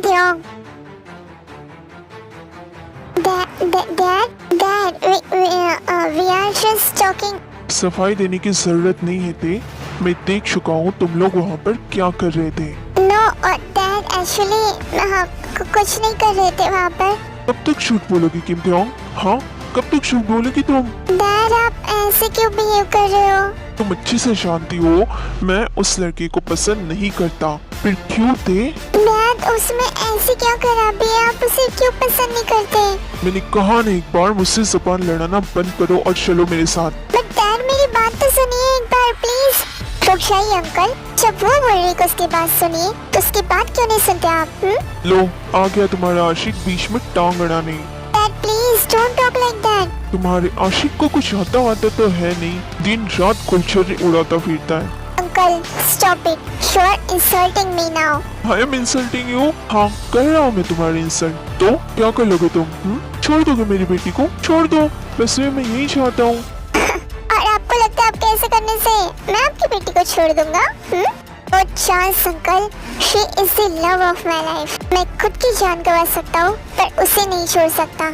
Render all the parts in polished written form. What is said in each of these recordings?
Taeyong. Dad, we are just talking. सफाई देने की जरूरत नहीं है ते। मैं देख चुका हूँ तुम लोग वहाँ पर क्या कर रहे थे। No, Dad, actually, कुछ नहीं कर रहे थे वहाँ पर। कब तक झूठ बोलोगी किम तेओंग? हाँ, कब तक झूठ बोलोगी तुम? Dad, आप ऐसे क्यों बिहेव कर रहे हो? तुम अच्छे से जानती हो मैं उस लड़के को पसंद नहीं करता। फिर क्यों थे? Dad, उसमें ऐसी क्या खराबी है? आप उसे क्यों पसंद नहीं करते? मैंने कहा ना एक बार, मुझसे जुबान लड़ाना बंद करो और चलो मेरे साथ। But Dad, मेरी बात तो सुनिए एक बार प्लीज। रुक जाइए अंकल, जब वो बोल रही है उसकी बात सुनिए, तो उसकी बात क्यों नहीं सुनते आप? लो आ गया तुम्हारा आशिक बीच में टांग अड़ाने। Dad, please don't talk like that. तुम्हारे आशिक को कुछ आता वाता तो है नहीं, दिन रात गुलछर्रे उड़ाता फिरता है। Uncle, stop it. You are insulting me now. I am insulting you? हाँ कर रहा हूँ मैं तुम्हारी इंसल्ट। तो क्या कर लोगे तुम? छोड़ दोगे मेरी बेटी को? छोड़ दो, वैसे मैं यही चाहता हूँ। और आपको लगता है आपके ऐसे करने से मैं आपकी बेटी को छोड़ दूंगा? Oh Charles uncle, she is the love of my life. मैं खुद की जान गंवा सकता हूँ, पर उसे नहीं छोड़ सकता।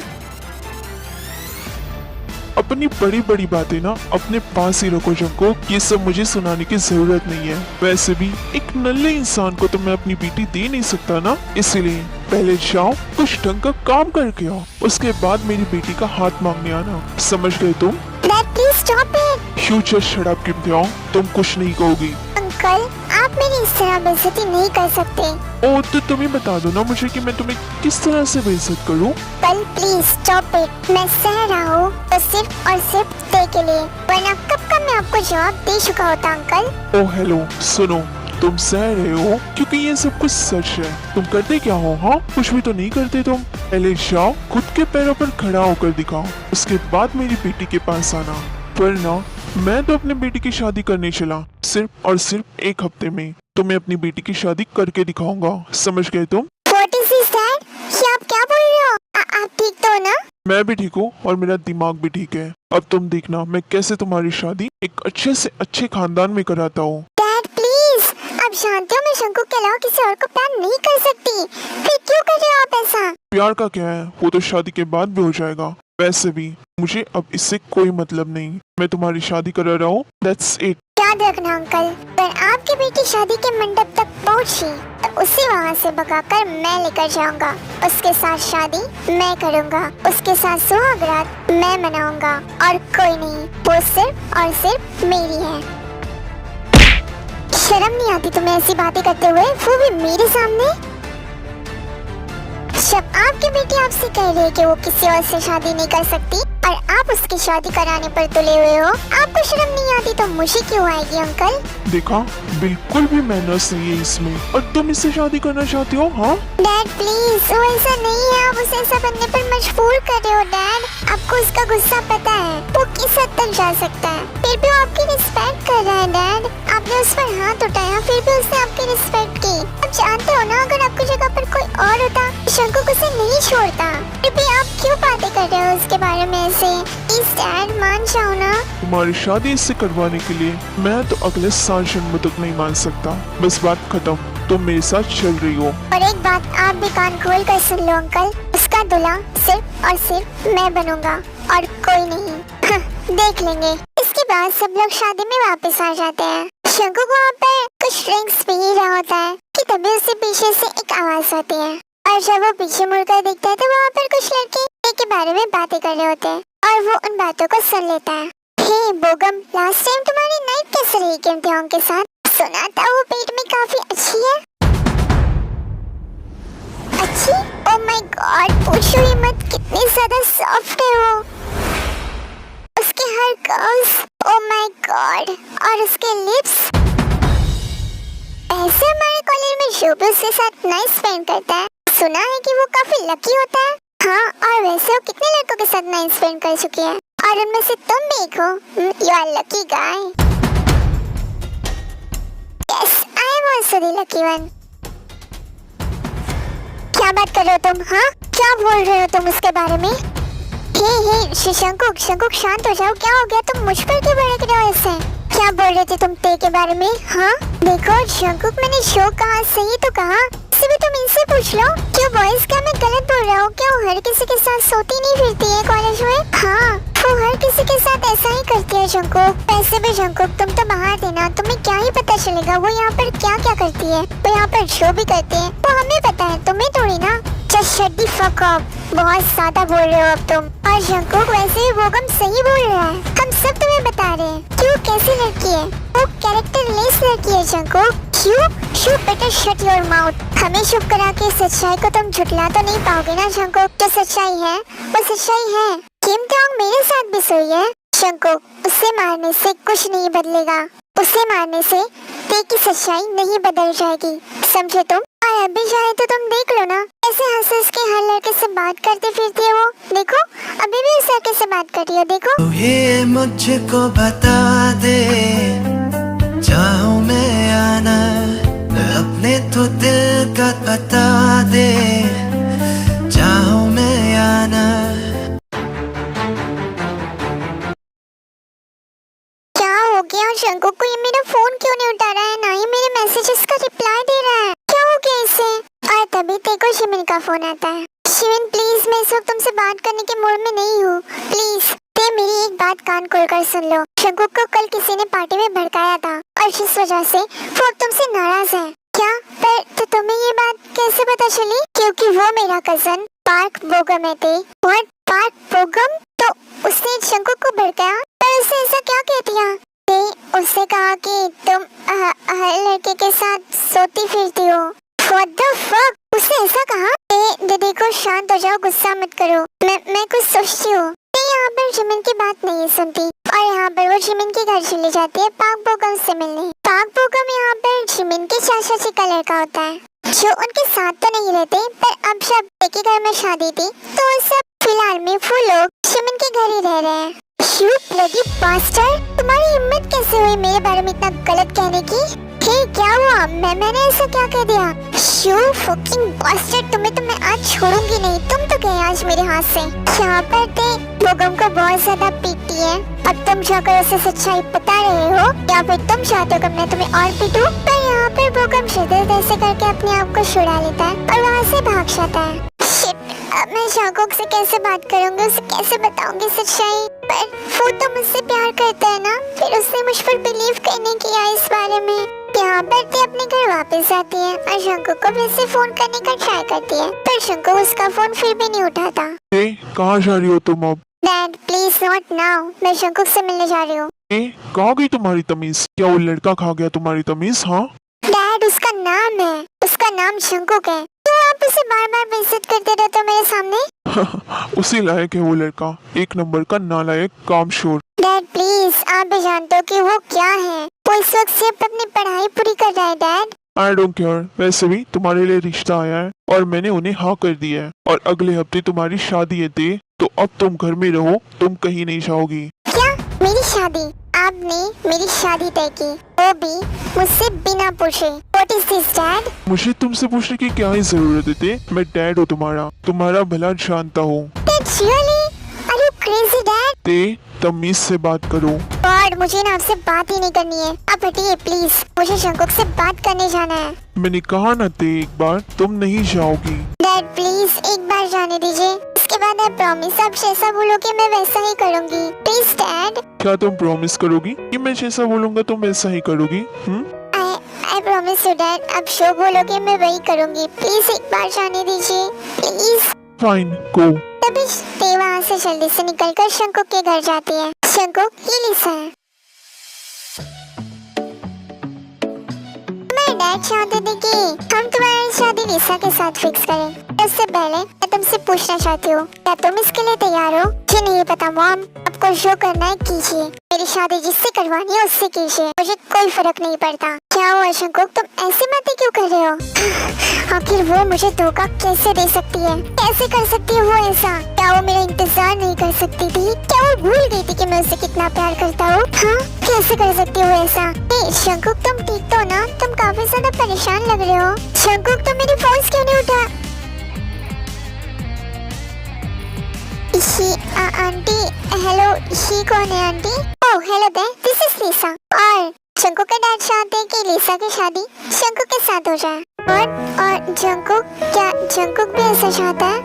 अपनी बड़ी बड़ी बातें ना अपने पास ही रखो जंको, ये सब मुझे सुनाने की जरूरत नहीं है। वैसे भी एक नल्ले इंसान को तो मैं अपनी बेटी दे नहीं सकता ना, इसलिए पहले जाओ कुछ ढंग का काम करके आओ, उसके बाद मेरी बेटी का हाथ मांगने आना। समझ गए तुम? Dad, please stop it. You just shut up किम तेओंग, तुम कुछ नहीं कहोगी। अंकल, आप मेरी इस तरह बेइज्जती नहीं कर सकते। ओ तो तुम ही बता दो ना मुझे कि मैं तुम्हें किस तरह से बेइज्जत करूं। कल प्लीज स्टॉप इट। मैं सह रहा हूँ तो सिर्फ और सिर्फ ते के लिए, वरना कब का मैं आपको जवाब दे चुका होता अंकल। ओ हेलो, सुनो, तुम सह रहे हो क्योंकि ये सब कुछ सच है। तुम करते क्या हो? हाँ, कुछ भी तो नहीं करते तुम। पहले जाओ खुद के पैरों पर खड़ा होकर दिखाओ, उसके बाद मेरी बेटी के पास आना, वरना मैं तो अपनी बेटी की शादी करने चला, सिर्फ और सिर्फ एक हफ्ते में तो मैं अपनी बेटी की शादी करके दिखाऊंगा। समझ गए तुम? What is this, Dad? ये आप क्या बोल रहे हो? आप ठीक तो हो ना? मैं भी ठीक हूँ और मेरा दिमाग भी ठीक है। अब तुम देखना मैं कैसे तुम्हारी शादी एक अच्छे से अच्छे खानदान में कराता हूँ। Dad, please, आप जानते हो मैं शंकु के अलावा किसी और को प्यार नहीं कर सकती, फिर क्यों कर रहे हो आप ऐसा? प्यार का क्या है, वो तो शादी के बाद भी हो जाएगा। वैसे भी मुझे अब इससे कोई मतलब नहीं, मैं तुम्हारी शादी करा रहा हूँ, that's it। याद रखना अंकल, अगर आपकी बेटी शादी के मंडप तक पहुंची तो उसे वहाँ से भगाकर मैं लेकर जाऊंगा, उसके साथ शादी मैं करूंगा, उसके साथ सुहाग रात मैं मनाऊंगा, और कोई नहीं, वो सिर्फ और सिर्फ मेरी है। शर्म नहीं आती तुम्हें ऐसी बातें करते हुए, वो भी मेरे सामने? जब आपकी बेटी आपसे कह रही है कि वो किसी और से शादी नहीं कर सकती और आप उसकी शादी कराने पर तुले हुए हो, आपको शर्म नहीं आती तो मुझे क्यों आएगी अंकल? देखा, बिल्कुल भी मैनर्स नहीं है इसमें, और तुम इससे शादी करना चाहती हो? हाँ डैड प्लीज, वो ऐसा नहीं है, आप उसे ऐसा बनने पर मजबूर कर रहे हो डैड। आपको उसका गुस्सा पता है, वो किस हद तक जा सकता है, फिर भी वो आपकी रिस्पेक्ट कर रहा है डैड। आपने उस पर हाथ उठाया, फिर भी उसने आपकी रिस्पेक्ट की। आप जानते हो ना, अगर आपकी जगह पर कोई और होता, शंकु को उसे नहीं छोड़ता, फिर भी आप क्यों बातें कर रहे हो उसके बारे में ऐसे? प्लीज डैड, मान जाओ ना। तुम्हारी शादी इससे करवाने के लिए मैं तो अगले साल जन्म तक नहीं मान सकता। बस बात खत्म, तुम मेरे साथ चल रही हो। और एक बात आप भी कान खोल कर सुन लो अंकल, उसका दूल्हा सिर्फ और सिर्फ मैं बनूंगा और कोई नहीं। देख लेंगे। इसके बाद सब लोग शादी में वापस आ जाते हैं। शंकु को वहाँ पर कुछ ड्रिंक्स पी ही रहा होता है कि तभी उसे पीछे से एक आवाज आती है, और जब वो पीछे मुड़कर देखता है तो वहाँ पर कुछ लड़के के बारे में बातें कर रहे होते हैं, और वो उन बातों को सुन लेता है। हे बोगम, लास्ट टाइम तुम्हारी नाइट कैसे रही किम तेओंग के साथ? सुना था वो पेट में काफी अच्छी है। अच्छी? ओह माय गॉड, पूछो ही मत, कितनी ज्यादा सॉफ्ट है वो। उसके हर कर्व्स, ओह माय गॉड, और उसके लिप्स। ऐसे हमारे कॉलेज में जो भी उसके साथ नाइट स्पेंड करता है, सुना है कि वो काफी लकी होता है। हाँ, और वैसे वो कितने लड़कों के साथ नाइट स्पेंड कर चुकी है, और उनमें से तुम भी एक हो। You are lucky guy. Yes, I am also the lucky one. क्या बात कर रहे हो तुम? हाँ, क्या बोल रहे हो तुम उसके बारे में? हे शंकुक, शांत हो जाओ। क्या हो गया? तुम मुझ पर क्यों भड़क रहे हो ऐसे? क्या बोल रहे थे तुम ते के बारे में? हाँ देखो शंकुक, मैंने शो कहा, सही तो कहा। इससे भी तुम इनसे पूछ लो। क्यों बॉयज का मैं गलत बोल रहा हूँ? क्या वो हर किसी के साथ सोती नहीं फिरती है कॉलेज में? हाँ, वो हर किसी के साथ ऐसा ही करती है जंकुक। वैसे भी जंकुक तुम तो बाहर थे ना, तुम्हें क्या ही पता चलेगा वो यहाँ पर क्या क्या करती है। वो यहाँ पर शो भी करते हैं, वो हमें पता है, तुम्हें थोड़ी ना। Just shut the fuck up। बहुत ज्यादा बोल रहे हो अब तुम। और जंकुक वैसे भी बोगम सही बोल रहा है, हम सब तुम्हें बता रहे हैं। क्यों कैसी लड़की है वो? कैरेक्टर लेस लड़की है जंकुक। क्यों? शू बेटर शट योर माउथ। हमें चुप करा के सच्चाई को तुम झुटला तो नहीं पाओगे ना जंकुक? जो सच्चाई है वो सच्चाई है। किम टोंग मेरे साथ भी सोई है जंकुक। उसे मारने से कुछ नहीं बदलेगा, उसे मारने से तेरी सच्चाई नहीं बदल जाएगी, समझे तुम? और अभी चाहे तो तुम देख लो ना, ऐसे हंस के हर लड़के से बात करती फिरती है वो। देखो अभी भी उस लड़के से बात कर रही है, देखो। तो ये मुझको बता दे, चाहूं मैं आना, अपने तो दिल का बता दे, चाहूं मैं आना। क्या हो गया जंकुक को? ये मेरा फोन क्यों नहीं उठा रहा है, ना ही मेरे मैसेजेस का रिप्लाई दे रहा है? क्या हो गया इसे? और तभी तेको शिमिन का फोन आता है। शिमिन प्लीज, मैं इस वक्त तुमसे बात करने के मूड में नहीं हूँ, प्लीज। ते मेरी एक बात कान खोलकर सुन लो। जंकुक को कल किसी ने पार्टी में भड़काया था और जिस वजह से वो तुमसे नाराज है। क्या? पर तो तुम्हें ये बात कैसे पता चली? क्योंकि वो मेरा कजन पार्क बोगम है। थे व्हाट? पार्क बोगम? तो उसने जंकुक को भड़काया, पर उसने ऐसा क्या कह दिया? उसने कहा कि तुम हर लड़के के साथ सोती फिरती हो। What the fuck? उसने ऐसा कहा? देखो शांत हो जाओ, गुस्सा मत करो, मैं कुछ सोचती हूँ। यहाँ पर जिमिन की बात नहीं सुनती और यहाँ पर वो जिमिन के घर चली जाती है पार्क बोगम से मिलने। पार्क बोगम यहाँ पर जिमिन के चाचा जी का लड़का होता है, जो उनके साथ तो नहीं रहते, पर अब जब के घर में शादी थी तो सब फिलहाल में वो लोग जिमिन के घर ही रह रहे हैं। You bloody bastard! तुम्हारी हिम्मत कैसे हुई मेरे बारे में इतना गलत कहने की? हे क्या हुआ? मैंने ऐसा क्या कह दिया? You fucking bastard! तुम्हें तो मैं आज छोड़ूंगी नहीं। तुम तो गए आज मेरे हाथ से। यहाँ पर थे बोगम को बहुत ज्यादा पीटती है, अब तुम जाकर उसे सच्चाई बता रहे हो या फिर तुम चाहते हो कि मैं तुम्हें और पीटूं? पर यहाँ पर बोगम शिद्दत ऐसे करके अपने आप को छुड़ा लेता है और वहाँ से भाग जाता है। अब मैं जंकुक से कैसे बात करूंगी, उसे कैसे बताऊंगी सच्चाई? पर वो तो मुझसे प्यार करता है ना, फिर उसने मुझ पर बिलीव करने किया इस बारे में। यहाँ पर ते अपने घर वापस जाती है और जंकुक को फिर से फोन करने का ट्राई करती है, पर जंकुक उसका फोन फिर भी नहीं उठाता। कहाँ जा रही हो तुम अब? डैड प्लीज नॉट नाउ, मैं जंकुक से मिलने जा रही हूँ। कहाँ गई तुम्हारी तमीज? क्या वो लड़का खा गया तुम्हारी तमीज? हाँ डैड, उसका नाम है, उसका नाम जंकुक है। आप उसे बार बार बेइज्जत करते रहते हो मेरे सामने। उसी लायक है वो लड़का, एक नंबर का नालायक कामशोर। डैड प्लीज, आप भी जानते हो कि वो क्या है। वो इस वक्त सिर्फ अपनी पढ़ाई पूरी कर रहा है डैड। आई डोंट केयर, वैसे भी तुम्हारे लिए रिश्ता आया है और मैंने उन्हें हाँ कर दिया है और अगले हफ्ते तुम्हारी शादी है दे, तो अब तुम घर में रहो, तुम कहीं नहीं जाओगी। क्या? मेरी शादी? आपने मेरी शादी तय की, वो भी मुझसे बिना पूछे। What is this dad? मुझे तुमसे पूछने की क्या ही जरूरत है? मैं डैड हूँ तुम्हारा भला जानता हूँ। Dad, really? Are you crazy dad? ते तमीज से बात करो। God, मुझे ना आपसे बात ही नहीं करनी है, आप हटिए प्लीज, मुझे जंकुक से बात करने जाना है। मैंने कहा ना ते, एक बार तुम नहीं जाओगी। डैड प्लीज एक बार जाने दीजिए, इसके बाद आई प्रॉमिस आप जैसा बोलोगे मैं वैसा ही करूँगी, प्लीज डैड। क्या तुम प्रॉमिस करोगी कि मैं जैसा बोलूँगा तुम वैसा ही करोगी? I promise you डैड, आप जो बोलोगे मैं वही करूँगी, प्लीज एक बार जाने दीजिए प्लीज। Fine go. तभी ते वहाँ से जल्दी से निकलकर जंकुक के घर जाती है। जंकुक, ये लिसा है। तुम्हारे डैड चाहते थे कि हम तुम्हारी शादी लिसा के साथ फिक्स करें। उससे पहले मैं तुमसे पूछना चाहती हूँ, क्या तुम इसके लिए तैयार हो? मुझे नहीं पता मॉम, आपको जो करना है कीजिए, मेरी शादी जिससे करवानी है उससे कीजिए, मुझे कोई फर्क नहीं पड़ता। क्या हुआ जंकुक, तुम ऐसी बातें क्यों कर रहे हो? आखिर वो मुझे धोखा कैसे दे सकती है? कैसे कर सकती है वो ऐसा? क्या वो मेरा इंतजार नहीं कर सकती थी? क्या वो भूल गई थी कि मैं उससे कितना प्यार करता हूँ? हाँ, कैसे कर सकती है वो ऐसा? जंकुक तुम ठीक तो ना? तुम काफी ज्यादा परेशान लग रहे हो। जंकुक तुम मेरी फोन क्यों नहीं उठा? आंटी हेलो, ये कौन है aunty? Oh hello there, this is Lisa. और जंकुक का डैड चाहते हैं कि लिसा की शादी जंकुक के साथ हो जाए। और जंकुक, क्या जंकुक भी ऐसा चाहता है?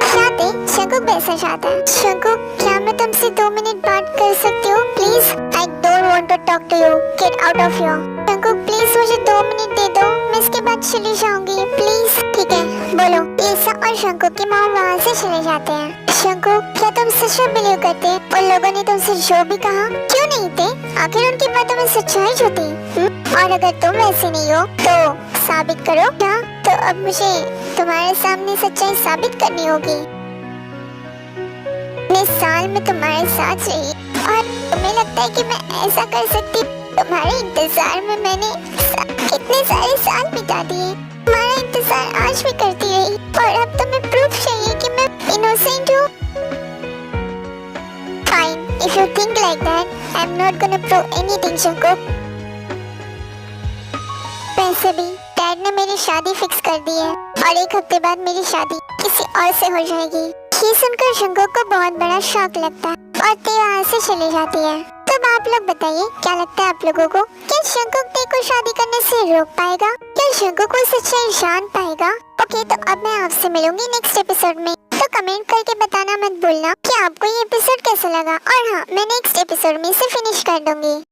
शादी, शंकुक भी ऐसा चाहता है। शंकुक, क्या मैं तुमसे 2 मिनट बात कर सकती हूँ please? I don't want to talk to you, get out of here. शंकुक प्लीज मुझे 2 मिनट दे दो, मैं इसके बाद चली जाऊंगी प्लीज। ठीक है, बोलो। लिसा और शंकुक की माँ वहाँ से चले जाते हैं। शंकुक, क्या तुम सच में बिलीव करते? उन लोगों ने तुमसे जो भी कहा क्यों नहीं थे? आखिर उनकी बातों में सच्चाई जो थी। और अगर तुम वैसे नहीं हो तो साबित करो। क्या? तो अब मुझे तुम्हारे सामने सच्चाई साबित करनी होगी। इतने साल में तुम्हारे साथ रही और तुम्हें लगता है कि मैं ऐसा कर सकती? तुम्हारे इंतजार में मैंने कितने सारे साल बिता दिए। तुम्हारा इंतजार आज भी करती रही और अब तुम्हें प्रूफ चाहिए कि मैं इनोसेंट हूँ। Fine, if you think like that, I am not gonna prove anything शंकुक। वैसे भी डैड ने मेरी शादी फिक्स कर दी है और 1 हफ्ते बाद मेरी शादी किसी और से हो जाएगी। ये सुनकर शंकुक को बहुत बड़ा शॉक लगता है और ते वहाँ से चली जाती है। तब आप लोग बताइए, क्या लगता है आप लोगों को? क्या शंकुक ते को शादी करने से रोक पाएगा? क्या शंकुक को सच्चाई जान पाएगा? ओके, तो अब मैं आपसे मिलूंगी नेक्स्ट एपिसोड में। तो कमेंट करके बताना मत भूलना कि आपको ये एपिसोड कैसा लगा। और हाँ, मैं नेक्स्ट एपिसोड में इसे फिनिश कर दूंगी।